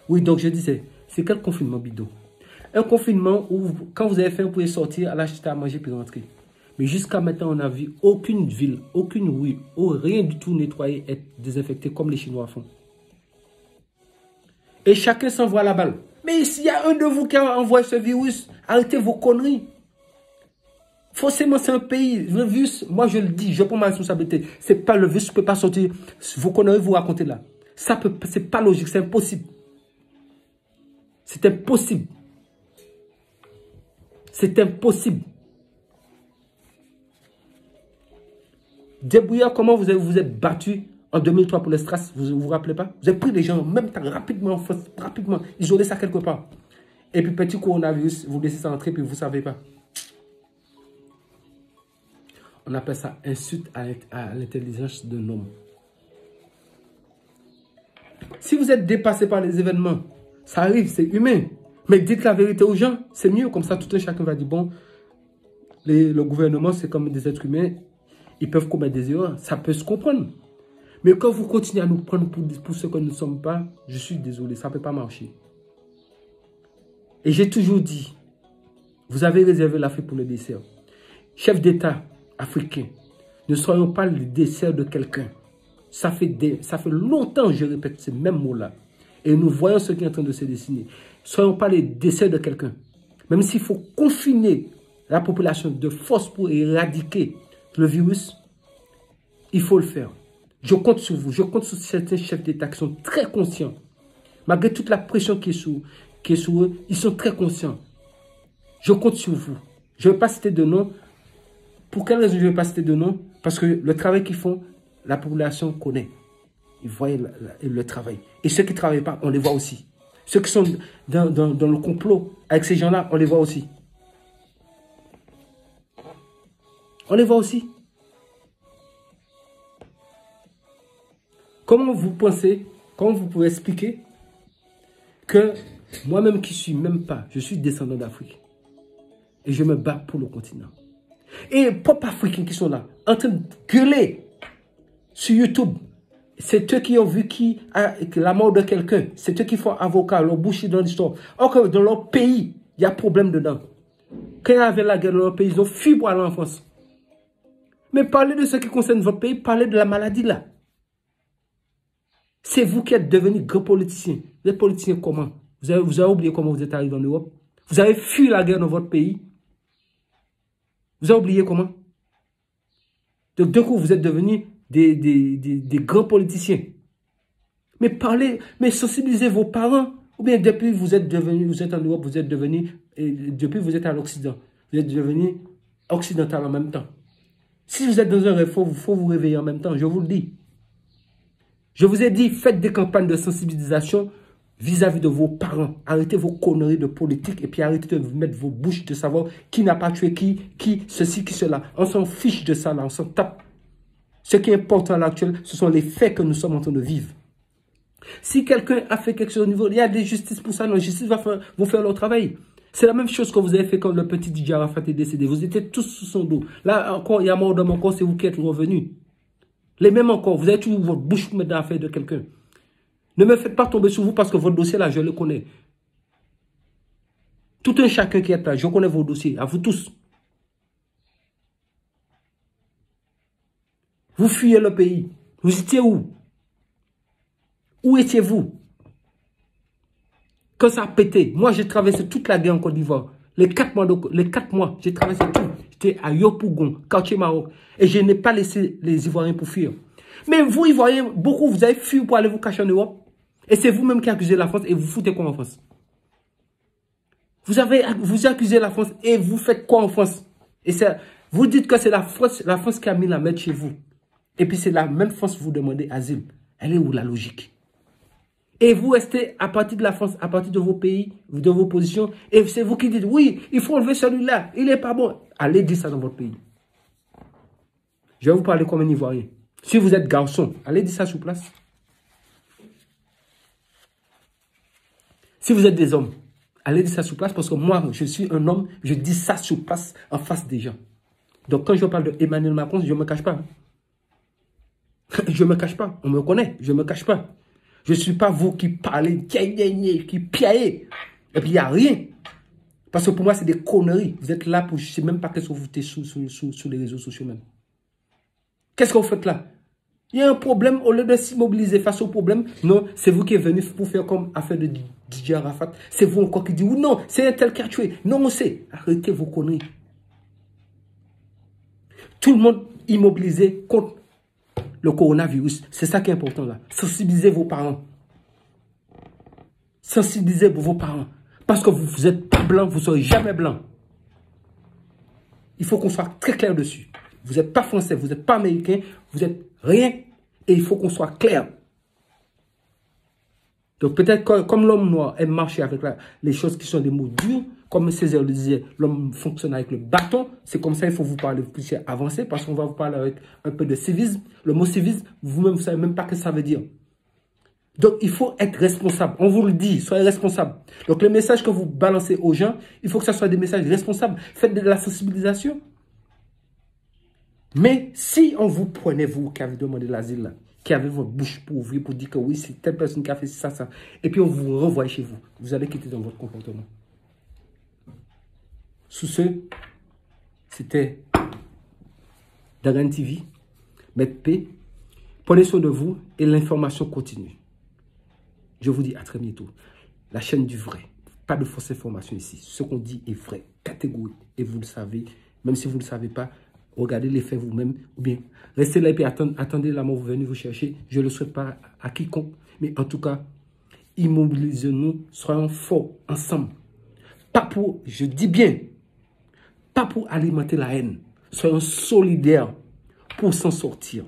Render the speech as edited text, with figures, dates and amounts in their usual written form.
Oui, donc je disais, c'est quel confinement bidon? Un confinement où, quand vous avez faim, vous pouvez sortir, aller acheter à manger puis rentrer. Mais jusqu'à maintenant, on n'a vu aucune ville, aucune rue, rien du tout nettoyé, être désinfecté comme les Chinois font. Et chacun s'envoie la balle. Mais s'il y a un de vous qui a envoyé ce virus, arrêtez vos conneries. Forcément, c'est un pays. Le virus, moi je le dis, je prends ma responsabilité. C'est pas le virus, ne peut pas sortir. Vos conneries, vous racontez là. Ça peut, c'est pas logique, c'est impossible. C'est impossible. C'est impossible. Débrouillard, comment vous êtes battu en 2003 pour les strass, vous vous rappelez pas? Vous avez pris les gens en même temps, rapidement, isolé ça quelque part. Et puis petit coronavirus, vous laissez ça entrer, puis vous ne savez pas. On appelle ça insulte à l'intelligence d'un homme. Si vous êtes dépassé par les événements, ça arrive, c'est humain. Mais dites la vérité aux gens, c'est mieux. Comme ça, tout un chacun va dire, bon, le gouvernement, c'est comme des êtres humains. Ils peuvent commettre des erreurs, ça peut se comprendre. Mais quand vous continuez à nous prendre pour ce que nous ne sommes pas, je suis désolé, ça ne peut pas marcher. Et j'ai toujours dit, vous avez réservé l'Afrique pour le dessert. Chef d'État africain, ne soyons pas le dessert de quelqu'un. Ça fait longtemps que je répète ces mêmes mots-là. Et nous voyons ce qui est en train de se dessiner. Ne soyons pas les desserts de quelqu'un. Même s'il faut confiner la population de force pour éradiquer le virus, il faut le faire. Je compte sur vous, je compte sur certains chefs d'État qui sont très conscients. Malgré toute la pression qui est sur eux, ils sont très conscients. Je compte sur vous. Je ne vais pas citer de nom. Pour quelle raison je ne vais pas citer de nom? Parce que le travail qu'ils font, la population connaît. Ils voient le travail. Et ceux qui ne travaillent pas, on les voit aussi. Ceux qui sont dans le complot avec ces gens-là, on les voit aussi. On les voit aussi. Comment vous pensez, comment vous pouvez expliquer que moi-même qui suis même pas, je suis descendant d'Afrique et je me bats pour le continent. Et les peuples africains qui sont là, en train de gueuler sur YouTube, c'est eux qui ont vu la mort de quelqu'un, c'est eux qui font avocat, leur bouche dans l'histoire. Or que dans leur pays, il y a problème dedans. Quand il y avait la guerre dans leur pays, ils ont fui pour aller en France. Mais parlez de ce qui concerne votre pays, parlez de la maladie là. C'est vous qui êtes devenus grands politiciens. Vous êtes politiciens comment? Vous avez oublié comment vous êtes arrivé en Europe? Vous avez fui la guerre dans votre pays? Vous avez oublié comment? Donc, d'un coup, vous êtes devenus des grands politiciens. Mais parlez, mais sensibilisez vos parents. Ou bien depuis vous êtes en Europe, vous êtes devenu, depuis vous êtes à l'Occident. Vous êtes devenu occidental en même temps. Si vous êtes dans un rêve, il faut vous réveiller en même temps, je vous le dis. Je vous ai dit, faites des campagnes de sensibilisation vis-à-vis de vos parents. Arrêtez vos conneries de politique et puis arrêtez de vous mettre vos bouches de savoir qui n'a pas tué qui, ceci, qui, cela. On s'en fiche de ça là, on s'en tape. Ce qui est important à l'actuel, ce sont les faits que nous sommes en train de vivre. Si quelqu'un a fait quelque chose au niveau, il y a des justices pour ça, la justice va faire leur travail. C'est la même chose que vous avez fait quand le petit Didier Arafat est décédé. Vous étiez tous sous son dos. Là encore, il y a mort de mon corps, c'est vous qui êtes revenus. Les mêmes encore, vous avez toujours votre bouche pour mettre dans l'affaire de quelqu'un. Ne me faites pas tomber sur vous parce que votre dossier là, je le connais. Tout un chacun qui est là, je connais vos dossiers, à vous tous. Vous fuyez le pays. Vous étiez où? Où étiez-vous? Quand ça a pété, moi j'ai traversé toute la guerre en Côte d'Ivoire. Les 4 mois, j'ai traversé tout. J'étais à Yopougon, quartier Maroc. Et je n'ai pas laissé les Ivoiriens pour fuir. Mais vous, Ivoiriens, beaucoup, vous avez fui pour aller vous cacher en Europe. Et c'est vous-même qui accusez la France et vous foutez quoi en France? Vous accusez la France et vous faites quoi en France? Et vous dites que c'est la France qui a mis la main chez vous. Et puis c'est la même France que vous demandez asile. Elle est où la logique? Et vous restez à partir de la France, à partir de vos pays, de vos positions. Et c'est vous qui dites, oui, il faut enlever celui-là. Il n'est pas bon. Allez dire ça dans votre pays. Je vais vous parler comme un Ivoirien. Si vous êtes garçon, allez dire ça sur place. Si vous êtes des hommes, allez dire ça sur place parce que moi, je suis un homme, je dis ça sur place en face des gens. Donc quand je parle de Emmanuel Macron, je ne me cache pas. Je ne me cache pas. On me connaît, je ne me cache pas. Je ne suis pas vous qui parlez, qui piaillez. Et puis, il n'y a rien. Parce que pour moi, c'est des conneries. Vous êtes là pour... Je ne sais même pas qu'est-ce que vous faites sur les réseaux sociaux même. Qu'est-ce que vous faites là? Il y a un problème, au lieu de s'immobiliser face au problème, non, c'est vous qui êtes venu pour faire comme affaire de DJ Arafat. C'est vous encore qui dit, ou non, c'est un tel qui a tué. Non, on sait. Arrêtez vos conneries. Tout le monde immobilisé contre le coronavirus. C'est ça qui est important là. Sensibilisez vos parents. Sensibilisez vos parents. Parce que vous n'êtes pas blanc, vous ne serez jamais blanc. Il faut qu'on soit très clair dessus. Vous n'êtes pas français, vous n'êtes pas américain, vous n'êtes rien. Et il faut qu'on soit clair. Donc peut-être comme l'homme noir aime marcher avec les choses qui sont des mots durs, comme Césaire le disait, l'homme fonctionne avec le bâton. C'est comme ça, il faut vous parler, vous puissiez avancer, parce qu'on va vous parler avec un peu de civisme. Le mot civisme, vous-même, vous ne savez même pas ce que ça veut dire. Donc, il faut être responsable. On vous le dit, soyez responsable. Donc, le message que vous balancez aux gens, il faut que ce soit des messages responsables. Faites de la sensibilisation. Mais si on vous prenait, vous qui avez demandé l'asile, qui avez votre bouche pour ouvrir, pour dire que oui, c'est telle personne qui a fait ça, ça, et puis on vous renvoie chez vous, vous allez quitter dans votre comportement. Sous ce, c'était Dagan TV, Maître P. Prenez soin de vous et l'information continue. Je vous dis à très bientôt. La chaîne du vrai. Pas de fausse information ici. Ce qu'on dit est vrai, catégorique. Et vous le savez, même si vous ne le savez pas, regardez les faits vous-même. Ou bien, restez là et puis attendez la mort, vous venez vous chercher. Je ne le souhaite pas à quiconque. Mais en tout cas, immobilisez-nous, soyons forts ensemble. Pas pour, je dis bien, pas pour alimenter la haine. Soyons solidaires pour s'en sortir.